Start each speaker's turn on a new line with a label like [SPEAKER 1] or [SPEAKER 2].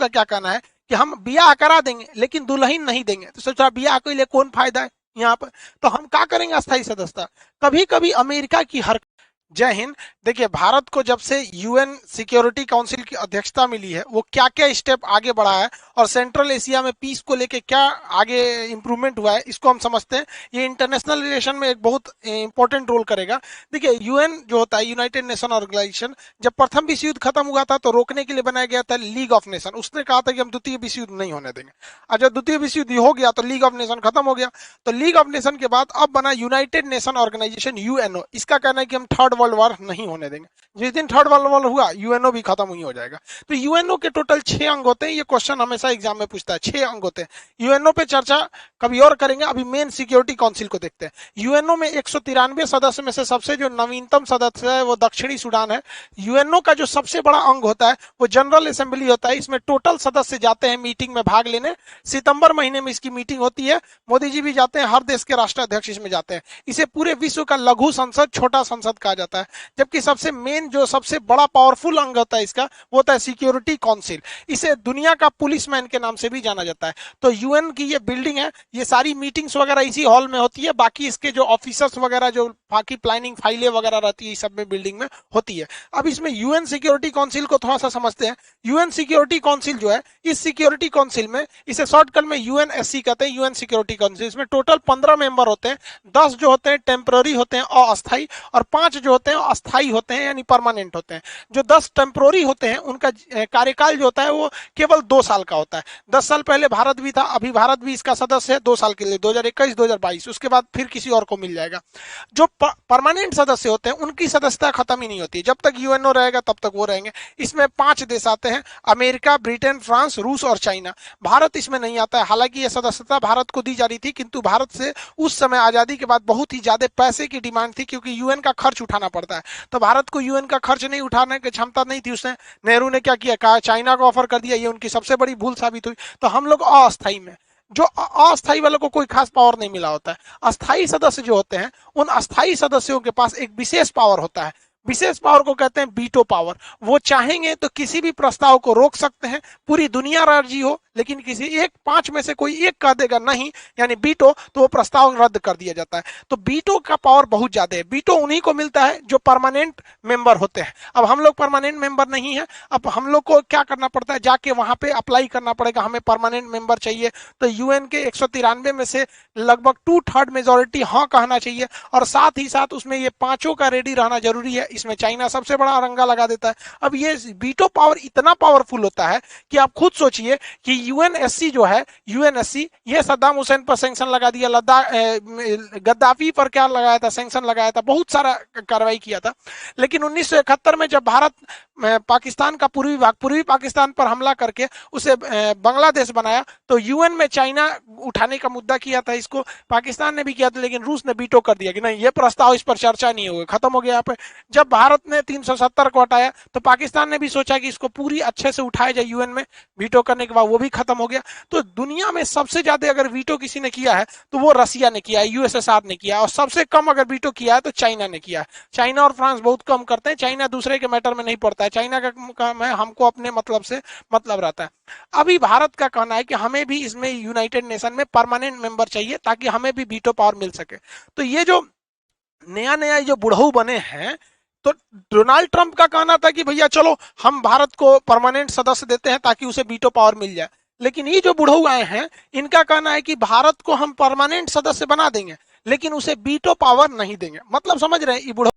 [SPEAKER 1] का क्या कहना है कि हम ब्याह करा देंगे लेकिन दुल्हन नहीं देंगे। तो सोचा ब्याह के लिए कौन फायदा है यहाँ पर, तो हम क्या करेंगे अस्थायी सदस्यता। कभी कभी अमेरिका की हर जय हिंद। देखिए भारत को जब से यूएन सिक्योरिटी काउंसिल की अध्यक्षता मिली है वो क्या क्या स्टेप आगे बढ़ा है और सेंट्रल एशिया में पीस को लेके क्या आगे इंप्रूवमेंट हुआ है इसको हम समझते हैं। ये इंटरनेशनल रिलेशन में एक बहुत इंपॉर्टेंट रोल करेगा। देखिए यूएन जो होता है यूनाइटेड नेशन ऑर्गेनाइजेशन, जब प्रथम विश्व युद्ध खत्म हुआ था तो रोकने के लिए बनाया गया था लीग ऑफ नेशन। उसने कहा था कि हम द्वितीय विश्व युद्ध नहीं होने देंगे। और जब द्वितीय विश्व युद्ध हो गया तो लीग ऑफ नेशन खत्म हो गया। तो लीग ऑफ नेशन के बाद अब बना यूनाइटेड नेशन ऑर्गेनाइजेशन यूएनओ। इसका कहना है कि हम थर्ड वर्ल्ड वॉर नहीं होने देंगे। जिस दिन थर्ड वर्ल्ड वॉर हुआ यूएनओ भी खत्म ही हो जाएगा। तो यूएनओ के टोटल 6 अंग होते हैं। ये क्वेश्चन हमेशा एग्जाम में पूछता है, 6 अंग होते हैं। यूएनओ पे चर्चा कभी और करेंगे, अभी मेन सिक्योरिटी काउंसिल को देखते हैं। यूएनओ में 193 सदस्य में से सबसे जो नवीनतम सदस्य है वो दक्षिणी सूडान है। यूएनओ का जो सबसे बड़ा अंग होता है वो जनरल असेंबली होता है। इसमें टोटल सदस्य जाते हैं मीटिंग में भाग लेने। सितंबर महीने में इसकी मीटिंग होती है। मोदी जी भी जाते हैं, हर देश के राष्ट्राध्यक्ष इसमें जाते हैं। इसे पूरे विश्व का लघु संसद, छोटा संसद कहा जाता है। जबकि सबसे मेन जो सबसे बड़ा पावरफुल अंग होता है इसका वो होता है सिक्योरिटी काउंसिल। इसे दुनिया का पुलिसमैन के नाम से भी जाना जाता है। तो यूएन की ये बिल्डिंग है, ये सारी मीटिंग्स वगैरह इसी हॉल में होती है। बाकी इसके जो ऑफिसर्स वगैरह जो बाकी प्लानिंग फाइलें वगैरह रहती है सब में बिल्डिंग में होती है। अब इसमें यूएन सिक्योरिटी काउंसिल को थोड़ा सा समझते हैं। यूएन सिक्योरिटी काउंसिल जो है, इस सिक्योरिटी काउंसिल में इसे शॉर्टकट में यूएनएससी कहते हैं, यूएन सिक्योरिटी काउंसिल। इसमें टोटल 15 मेंबर होते हैं। 10 जो होते हैं टेम्पररी होते हैं अस्थायी, और 5 जो होते हैं अस्थायी होते हैं यानी परमानेंट होते हैं। जो 10 टेम्पररी होते हैं उनका कार्यकाल जो होता है वो केवल 2 साल का होता है। 10 साल पहले भारत भी था, अभी भारत भी इसका सदस्य है 2 साल के लिए, 2021-2022। उसके बाद फिर किसी और को मिल जाएगा। जो परमानेंट सदस्य होते हैं उनकी सदस्यता खत्म ही नहीं होती। जब तक यूएनओ रहेगा तब तक वो रहेंगे। इसमें 5 देश आते हैं, अमेरिका, ब्रिटेन, फ्रांस, रूस और चाइना। भारत इसमें नहीं आता है। हालांकि यह सदस्यता भारत को दी जा रही थी, किंतु भारत से उस समय आजादी के बाद बहुत ही ज्यादा पैसे की डिमांड थी, क्योंकि यूएन का खर्च उठाना पड़ता है। तो भारत को यूएन का खर्च नहीं उठाने की क्षमता नहीं थी। उसने, नेहरू ने क्या किया, कहा चाइना को ऑफर कर दिया। ये उनकी सबसे बड़ी भूल साबित हुई। तो हम लोग अस्थायी में, जो अस्थायी वालों को कोई खास पावर नहीं मिला होता है। अस्थायी सदस्य जो होते हैं उन अस्थायी सदस्यों के पास एक विशेष पावर होता है। विशेष पावर को कहते हैं वीटो पावर। वो चाहेंगे तो किसी भी प्रस्ताव को रोक सकते हैं। पूरी दुनिया राजी हो लेकिन किसी 5 में से कोई एक कह देगा नहीं, यानी वीटो, तो वो प्रस्ताव रद्द कर दिया जाता है। तो वीटो का पावर बहुत ज्यादा है। वीटो उन्हीं को मिलता है जो परमानेंट मेंबर होते हैं। अब हम लोग परमानेंट मेंबर नहीं है। अब हम लोग को क्या करना पड़ता है, जाके वहां पे अप्लाई करना पड़ेगा, हमें परमानेंट मेंबर चाहिए। तो यूएन के 193 में से लगभग 2/3 मेजोरिटी हाँ कहना चाहिए, और साथ ही साथ उसमें ये 5 का रेडी रहना जरूरी है। इसमें चाइना सबसे बड़ा रंगा लगा देता है। अब ये वीटो पावर इतना पावरफुल होता है कि आप खुद सोचिए कि यूएनएससी जो है, यूएनएससी ये सद्दाम हुसैन पर सैंक्शन लगा दिया, लद्दाख गद्दाफी पर क्या लगाया था, सैंक्शन लगाया था, बहुत सारा कार्रवाई किया था। लेकिन 1971 में जब भारत पाकिस्तान का पूर्वी पाकिस्तान पर हमला करके उसे बांग्लादेश बनाया, तो यूएन में चाइना उठाने का मुद्दा किया था, इसको पाकिस्तान ने भी किया था, लेकिन रूस ने वीटो कर दिया कि नहीं, ये प्रस्ताव, इस पर चर्चा नहीं होगी, खत्म हो गया यहाँ पे। जब भारत ने 370 को हटाया तो पाकिस्तान ने भी सोचा कि इसको पूरी अच्छे से उठाया जाए यूएन में। वीटो करने के बाद वो भी खत्म हो गया। तो दुनिया में सबसे ज्यादा अगर वीटो किसी ने किया है तो वो रसिया ने किया है, यूएसएसआर ने किया है, और सबसे कम अगर वीटो किया है तो चाइना ने किया है। चाइना और फ्रांस बहुत कम करते हैं। चाइना दूसरे के मैटर में नहीं पड़ता है। चाइना का काम है हमको अपने मतलब से मतलब रहता है। अभी भारत का कहना है कि हमें भी इसमें यूनाइटेड नेशन में परमानेंट मेंबर चाहिए ताकि हमें भी वीटो पावर मिल सके। तो ये जो नया नया जो बुढ़ऊ बने हैं, तो डोनाल्ड ट्रंप का कहना था कि भैया चलो हम भारत को परमानेंट सदस्य देते हैं ताकि उसे वीटो पावर मिल जाए। लेकिन ये जो बुढ़ऊ आए हैं इनका कहना है कि भारत को हम परमानेंट सदस्य बना देंगे लेकिन उसे वीटो पावर नहीं देंगे। मतलब समझ रहे हैं ये बुढ़ऊ